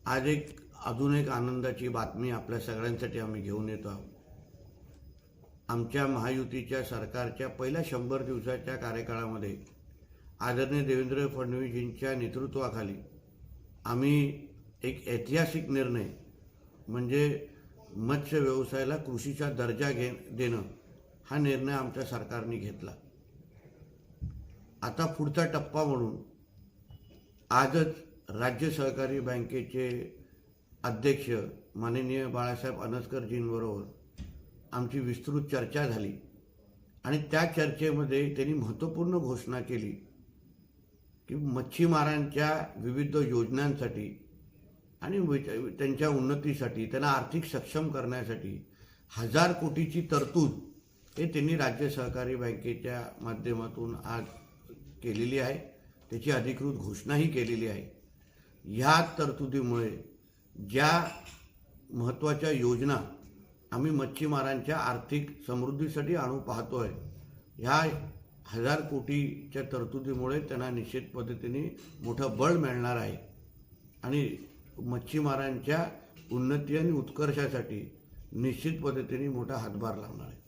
आज अजून एक आनंदाची बातमी आपल्या सगळ्यांसाठी आम्ही घेऊन येतो आहोत। आमच्या महायुतीच्या सरकारच्या पहिल्या 100 दिवसाच्या कार्यकाळामध्ये आदरणीय देवेंद्र फडणवीसजींच्या नेतृत्वाखाली आम्ही एक ऐतिहासिक निर्णय म्हणजे मत्स्य व्यवसायाला कृषीचा दर्जा देणं हा निर्णय आमच्या सरकारने घेतला। आता पुढचा टप्पा म्हणून आजच राज्य सहकारी बँकेचे अध्यक्ष माननीय बाळासाहेब अनसकरजींबरोबर आमची विस्तृत चर्चा झाली आणि त्या चर्चेमध्ये त्यांनी महत्त्वपूर्ण घोषणा केली की मच्छीमारांच्या विविध योजनांसाठी आणि त्यांच्या उन्नतीसाठी त्यांना आर्थिक सक्षम करण्यासाठी 1000 कोटीची तरतूद हे त्यांनी राज्य सहकारी बँकेच्या माध्यमातून आज केलेली आहे। त्याची अधिकृत घोषणाही केलेली आहे। ह्या तरतुदीमुळे ज्या महत्त्वाच्या योजना आम्ही मच्छीमारांच्या आर्थिक समृद्धीसाठी आणू पाहतोय, ह्या 1000 कोटीच्या तरतुदीमुळे त्यांना निश्चित पद्धतीने मोठं बळ मिळणार आहे आणि मच्छीमारांच्या उन्नती आणि उत्कर्षासाठी निश्चित पद्धतीने मोठा हातभार लावणार आहे।